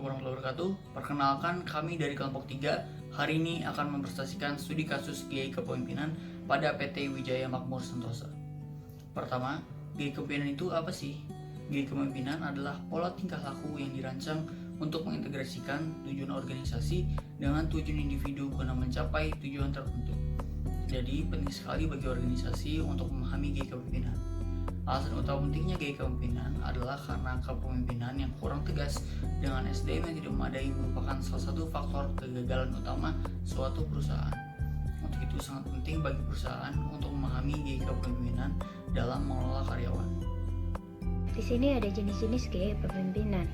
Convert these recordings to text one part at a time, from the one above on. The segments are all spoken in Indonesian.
Assalamualaikum warahmatullahi wabarakatuh. Perkenalkan, kami dari kelompok 3 hari ini akan mempresentasikan studi kasus gaya kepemimpinan pada PT Wijaya Makmur Sentosa. Pertama, gaya kepemimpinan itu apa sih? Gaya kepemimpinan adalah pola tingkah laku yang dirancang untuk mengintegrasikan tujuan organisasi dengan tujuan individu guna mencapai tujuan tertentu. Jadi, penting sekali bagi organisasi untuk memahami gaya kepemimpinan. Alasan utama pentingnya gaya kepemimpinan adalah karena kepemimpinan yang kurang tegas dengan SDM yang tidak memadai merupakan salah satu faktor kegagalan utama suatu perusahaan. Untuk itu sangat penting bagi perusahaan untuk memahami gaya kepemimpinan dalam mengelola karyawan. Di sini ada jenis-jenis gaya kepemimpinan.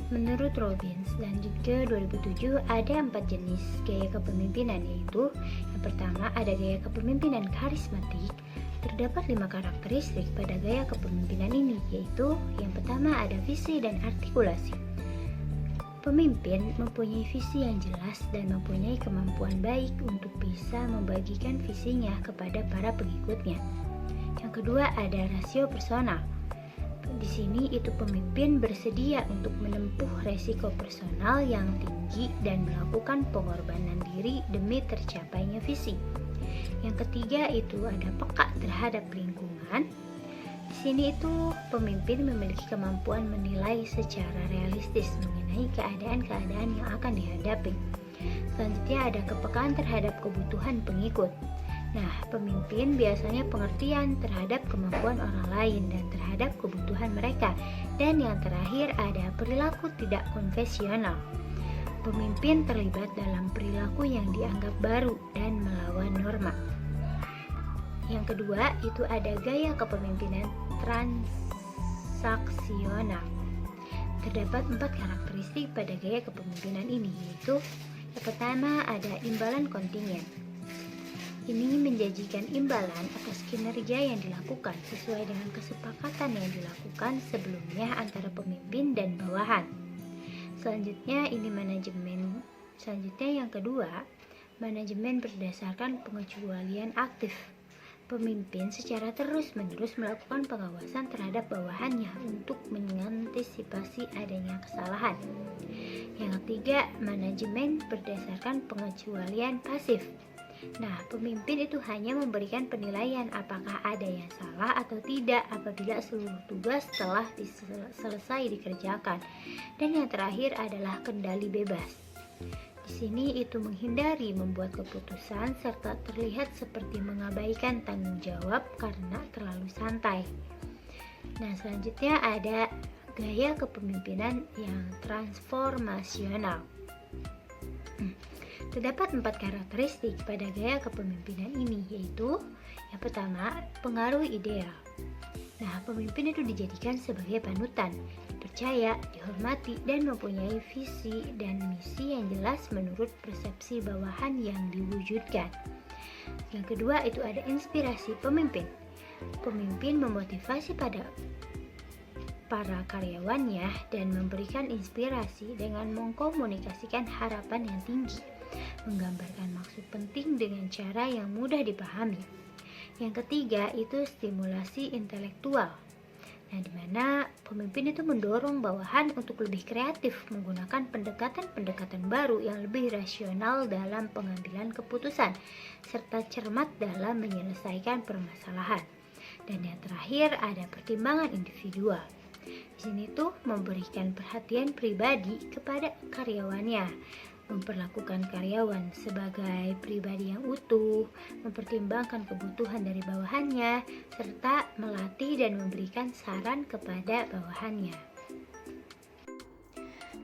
Menurut Robbins dan juga 2007 ada 4 jenis gaya kepemimpinan, yaitu yang pertama ada gaya kepemimpinan karismatik. Terdapat 5 karakteristik pada gaya kepemimpinan ini, yaitu yang pertama ada visi dan artikulasi. Pemimpin mempunyai visi yang jelas dan mempunyai kemampuan baik untuk bisa membagikan visinya kepada para pengikutnya. Yang kedua ada rasio personal. Di sini itu pemimpin bersedia untuk menempuh resiko personal yang tinggi dan melakukan pengorbanan diri demi tercapainya visi. Yang ketiga itu ada peka terhadap lingkungan. Di sini itu pemimpin memiliki kemampuan menilai secara realistis mengenai keadaan-keadaan yang akan dihadapi. Selanjutnya ada kepekaan terhadap kebutuhan pengikut. Nah, pemimpin biasanya pengertian terhadap kemampuan orang lain dan terhadap kebutuhan mereka. Dan yang terakhir ada perilaku tidak konvensional. Pemimpin terlibat dalam perilaku yang dianggap baru dan melawan norma. Yang kedua itu ada gaya kepemimpinan transaksional. Terdapat 4 karakteristik pada gaya kepemimpinan ini, yaitu yang pertama ada imbalan kontingen. Ini menjanjikan imbalan atas kinerja yang dilakukan sesuai dengan kesepakatan yang dilakukan sebelumnya antara pemimpin dan bawahan. Selanjutnya ini manajemen. Selanjutnya yang kedua, manajemen berdasarkan pengecualian aktif. Pemimpin secara terus-menerus melakukan pengawasan terhadap bawahannya untuk mengantisipasi adanya kesalahan. Yang ketiga, manajemen berdasarkan pengecualian pasif. Nah, pemimpin itu hanya memberikan penilaian apakah ada yang salah atau tidak apabila seluruh tugas telah selesai dikerjakan. Dan yang terakhir adalah kendali bebas. Di sini itu menghindari membuat keputusan serta terlihat seperti mengabaikan tanggung jawab karena terlalu santai. Nah, selanjutnya ada gaya kepemimpinan yang transformasional. Terdapat 4 karakteristik pada gaya kepemimpinan ini, yaitu yang pertama, pengaruh ideal. Nah, pemimpin itu dijadikan sebagai panutan, dipercaya, dihormati, dan mempunyai visi dan misi yang jelas menurut persepsi bawahan yang diwujudkan. Yang kedua itu ada inspirasi pemimpin. Pemimpin memotivasi pada para karyawannya dan memberikan inspirasi dengan mengkomunikasikan harapan yang tinggi, menggambarkan maksud penting dengan cara yang mudah dipahami. Yang ketiga itu stimulasi intelektual. Nah, di mana pemimpin itu mendorong bawahan untuk lebih kreatif menggunakan pendekatan-pendekatan baru yang lebih rasional dalam pengambilan keputusan serta cermat dalam menyelesaikan permasalahan. Dan yang terakhir ada pertimbangan individual. Di sini tuh memberikan perhatian pribadi kepada karyawannya, memperlakukan karyawan sebagai pribadi yang utuh, mempertimbangkan kebutuhan dari bawahannya, serta melatih dan memberikan saran kepada bawahannya.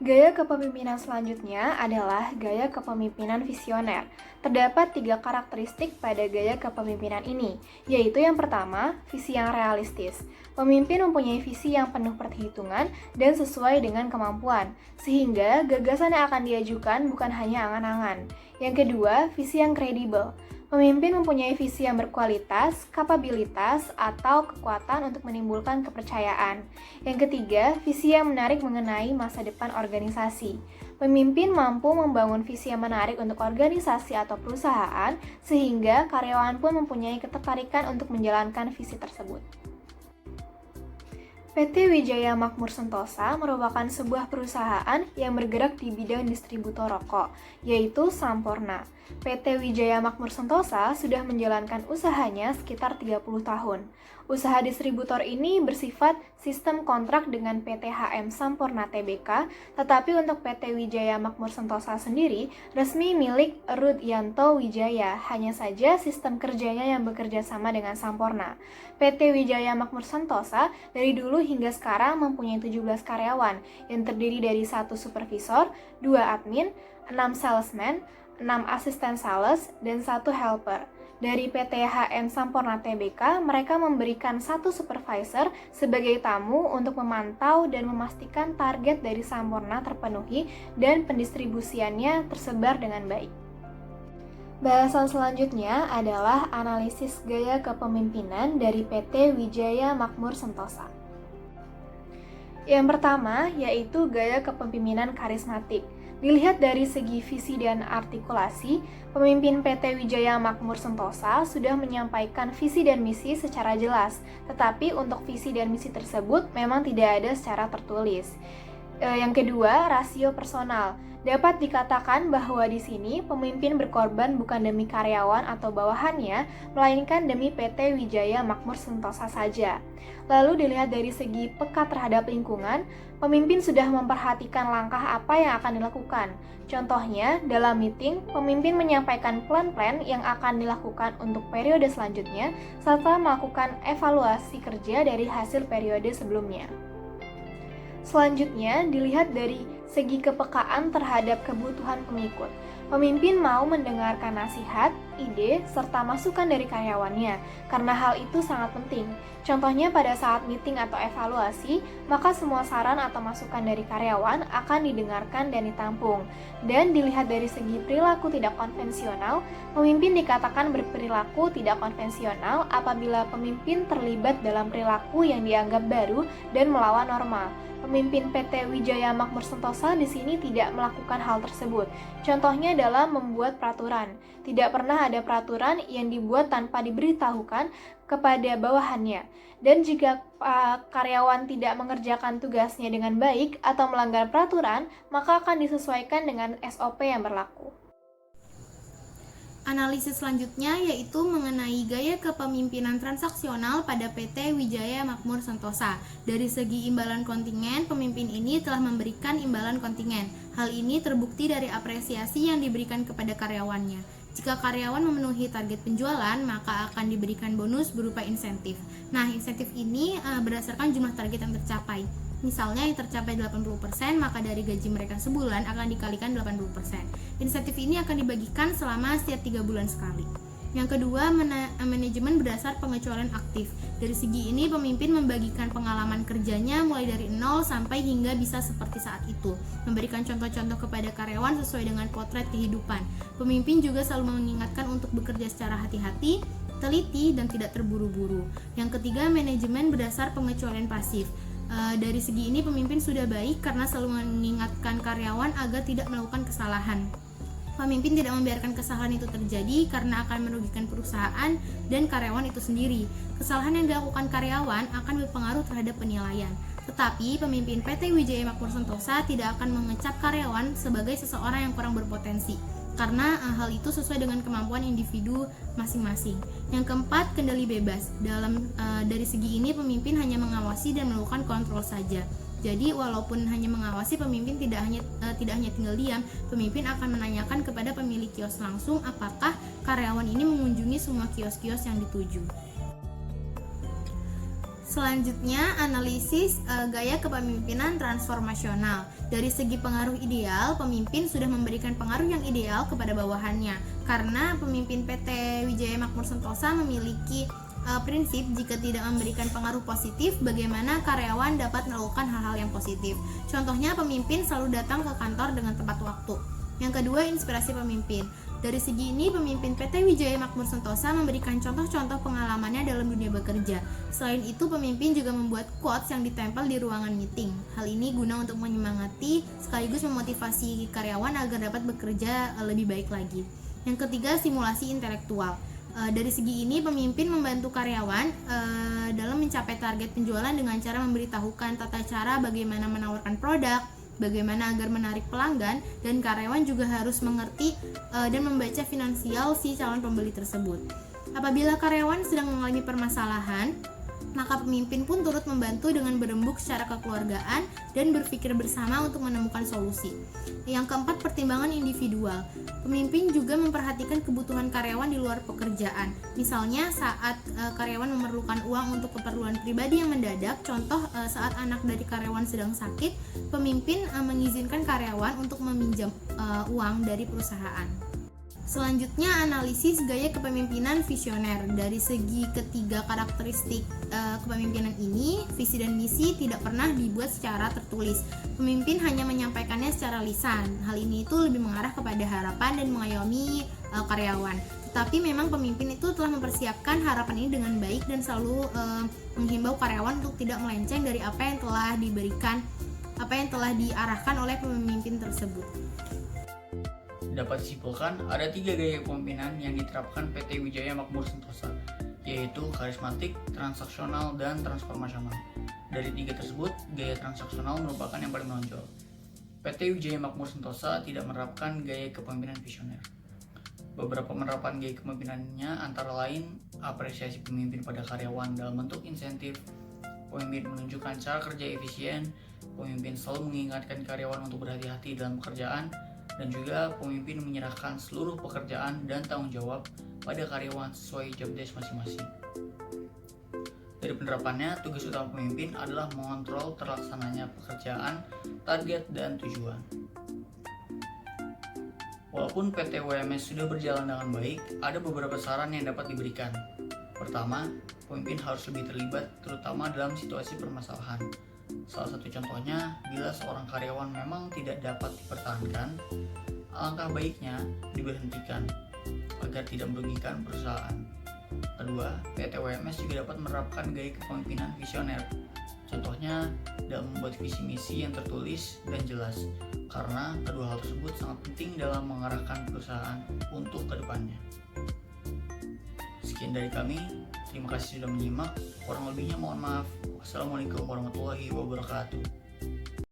Gaya kepemimpinan selanjutnya adalah gaya kepemimpinan visioner. Terdapat 3 karakteristik pada gaya kepemimpinan ini, yaitu yang pertama, visi yang realistis. Pemimpin mempunyai visi yang penuh perhitungan dan sesuai dengan kemampuan, sehingga gagasan yang akan diajukan bukan hanya angan-angan. Yang kedua, visi yang kredibel. Pemimpin mempunyai visi yang berkualitas, kapabilitas, atau kekuatan untuk menimbulkan kepercayaan. Yang ketiga, visi yang menarik mengenai masa depan organisasi. Pemimpin mampu membangun visi yang menarik untuk organisasi atau perusahaan, sehingga karyawan pun mempunyai ketertarikan untuk menjalankan visi tersebut. PT Wijaya Makmur Sentosa merupakan sebuah perusahaan yang bergerak di bidang distributor rokok, yaitu Samporna. PT Wijaya Makmur Sentosa sudah menjalankan usahanya sekitar 30 tahun. Usaha distributor ini bersifat sistem kontrak dengan PT HM Samporna Tbk, tetapi untuk PT Wijaya Makmur Sentosa sendiri resmi milik Rudyanto Wijaya, hanya saja sistem kerjanya yang bekerja sama dengan Samporna. PT Wijaya Makmur Sentosa dari dulu hingga sekarang mempunyai 17 karyawan yang terdiri dari 1 supervisor, 2 admin, 6 salesman, 6 asisten sales, dan 1 helper. Dari PT HM Samporna Tbk, mereka memberikan 1 supervisor sebagai tamu untuk memantau dan memastikan target dari Samporna terpenuhi dan pendistribusiannya tersebar dengan baik. Bahasan selanjutnya adalah analisis gaya kepemimpinan dari PT Wijaya Makmur Sentosa. Yang pertama yaitu gaya kepemimpinan karismatik. Dilihat dari segi visi dan artikulasi, pemimpin PT Wijaya Makmur Sentosa sudah menyampaikan visi dan misi secara jelas, tetapi untuk visi dan misi tersebut memang tidak ada secara tertulis. Yang kedua, rasio personal. Dapat dikatakan bahwa di sini pemimpin berkorban bukan demi karyawan atau bawahannya, melainkan demi PT Wijaya Makmur Sentosa saja. Lalu dilihat dari segi peka terhadap lingkungan, pemimpin sudah memperhatikan langkah apa yang akan dilakukan. Contohnya, dalam meeting, pemimpin menyampaikan plan-plan yang akan dilakukan untuk periode selanjutnya, serta melakukan evaluasi kerja dari hasil periode sebelumnya. Selanjutnya, dilihat dari segi kepekaan terhadap kebutuhan pengikut. Pemimpin mau mendengarkan nasihat, ide, serta masukan dari karyawannya, karena hal itu sangat penting. Contohnya pada saat meeting atau evaluasi, maka semua saran atau masukan dari karyawan akan didengarkan dan ditampung. Dan dilihat dari segi perilaku tidak konvensional, pemimpin dikatakan berperilaku tidak konvensional apabila pemimpin terlibat dalam perilaku yang dianggap baru dan melawan norma. Pemimpin PT Wijaya Makmur Sentosa di sini tidak melakukan hal tersebut. Contohnya dalam membuat peraturan. Tidak pernah ada peraturan yang dibuat tanpa diberitahukan kepada bawahannya. Dan jika karyawan tidak mengerjakan tugasnya dengan baik atau melanggar peraturan, maka akan disesuaikan dengan SOP yang berlaku. Analisis selanjutnya yaitu mengenai gaya kepemimpinan transaksional pada PT Wijaya Makmur Sentosa. Dari segi imbalan kontingen, pemimpin ini telah memberikan imbalan kontingen. Hal ini terbukti dari apresiasi yang diberikan kepada karyawannya. Jika karyawan memenuhi target penjualan, maka akan diberikan bonus berupa insentif. Nah, insentif ini berdasarkan jumlah target yang tercapai. Misalnya yang tercapai 80%, maka dari gaji mereka sebulan akan dikalikan 80%. Insentif ini akan dibagikan selama setiap 3 bulan sekali. Yang kedua, manajemen berdasar pengecualian aktif. Dari segi ini, pemimpin membagikan pengalaman kerjanya mulai dari 0 sampai hingga bisa seperti saat itu. Memberikan contoh-contoh kepada karyawan sesuai dengan potret kehidupan. Pemimpin juga selalu mengingatkan untuk bekerja secara hati-hati, teliti, dan tidak terburu-buru. Yang ketiga, manajemen berdasar pengecualian pasif. Dari segi ini pemimpin sudah baik karena selalu mengingatkan karyawan agar tidak melakukan kesalahan. Pemimpin tidak membiarkan kesalahan itu terjadi karena akan merugikan perusahaan dan karyawan itu sendiri. Kesalahan yang dilakukan karyawan akan berpengaruh terhadap penilaian. Tetapi pemimpin PT Wijaya Makmur Sentosa tidak akan mengecap karyawan sebagai seseorang yang kurang berpotensi, karena hal itu sesuai dengan kemampuan individu masing-masing. Yang keempat, kendali bebas. Dari segi ini pemimpin hanya mengawasi dan melakukan kontrol saja. Jadi walaupun hanya mengawasi, pemimpin tidak hanya tinggal diam, pemimpin akan menanyakan kepada pemilik kios langsung apakah karyawan ini mengunjungi semua kios-kios yang dituju. Selanjutnya, analisis gaya kepemimpinan transformasional. Dari segi pengaruh ideal, pemimpin sudah memberikan pengaruh yang ideal kepada bawahannya. Karena pemimpin PT Wijaya Makmur Sentosa memiliki prinsip jika tidak memberikan pengaruh positif, bagaimana karyawan dapat melakukan hal-hal yang positif. Contohnya, pemimpin selalu datang ke kantor dengan tepat waktu. Yang kedua, inspirasi pemimpin. Dari segi ini, pemimpin PT Wijaya Makmur Sentosa memberikan contoh-contoh pengalamannya dalam dunia bekerja. Selain itu, pemimpin juga membuat quotes yang ditempel di ruangan meeting. Hal ini guna untuk menyemangati sekaligus memotivasi karyawan agar dapat bekerja lebih baik lagi. Yang ketiga, simulasi intelektual. Dari segi ini, pemimpin membantu karyawan dalam mencapai target penjualan dengan cara memberitahukan tata cara bagaimana menawarkan produk, bagaimana agar menarik pelanggan, dan karyawan juga harus mengerti dan membaca finansial si calon pembeli tersebut. Apabila karyawan sedang mengalami permasalahan, maka pemimpin pun turut membantu dengan berembuk secara kekeluargaan dan berpikir bersama untuk menemukan solusi. Yang keempat, pertimbangan individual. Pemimpin juga memperhatikan kebutuhan karyawan di luar pekerjaan. Misalnya saat karyawan memerlukan uang untuk keperluan pribadi yang mendadak, contoh saat anak dari karyawan sedang sakit, pemimpin mengizinkan karyawan untuk meminjam uang dari perusahaan. Selanjutnya, analisis gaya kepemimpinan visioner. Dari segi ketiga karakteristik kepemimpinan ini, visi dan misi tidak pernah dibuat secara tertulis. Pemimpin hanya menyampaikannya secara lisan. Hal ini itu lebih mengarah kepada harapan dan mengayomi karyawan. Tetapi memang pemimpin itu telah mempersiapkan harapan ini dengan baik dan selalu menghimbau karyawan untuk tidak melenceng dari apa yang telah diberikan, apa yang telah diarahkan oleh pemimpin tersebut. Dapat disimpulkan, ada 3 gaya kepemimpinan yang diterapkan PT Wijaya Makmur Sentosa, yaitu karismatik, transaksional, dan transformasional. Dari 3 tersebut, gaya transaksional merupakan yang paling menonjol. PT Wijaya Makmur Sentosa tidak menerapkan gaya kepemimpinan visioner. Beberapa penerapan gaya kepemimpinannya antara lain apresiasi pemimpin pada karyawan dalam bentuk insentif, pemimpin menunjukkan cara kerja efisien, pemimpin selalu mengingatkan karyawan untuk berhati-hati dalam pekerjaan, dan juga pemimpin menyerahkan seluruh pekerjaan dan tanggung jawab pada karyawan sesuai job desk masing-masing. Dari penerapannya, tugas utama pemimpin adalah mengontrol terlaksananya pekerjaan, target, dan tujuan. Walaupun PT WMS sudah berjalan dengan baik, ada beberapa saran yang dapat diberikan. Pertama, pemimpin harus lebih terlibat, terutama dalam situasi permasalahan. Salah satu contohnya, bila seorang karyawan memang tidak dapat dipertahankan, alangkah baiknya diberhentikan agar tidak merugikan perusahaan. Kedua, PT WMS juga dapat menerapkan gaya kepemimpinan visioner. Contohnya, dalam membuat visi misi yang tertulis dan jelas, karena kedua hal tersebut sangat penting dalam mengarahkan perusahaan untuk kedepannya. Sekian dari kami, terima kasih sudah menyimak, kurang lebihnya mohon maaf. Wassalamualaikum warahmatullahi wabarakatuh.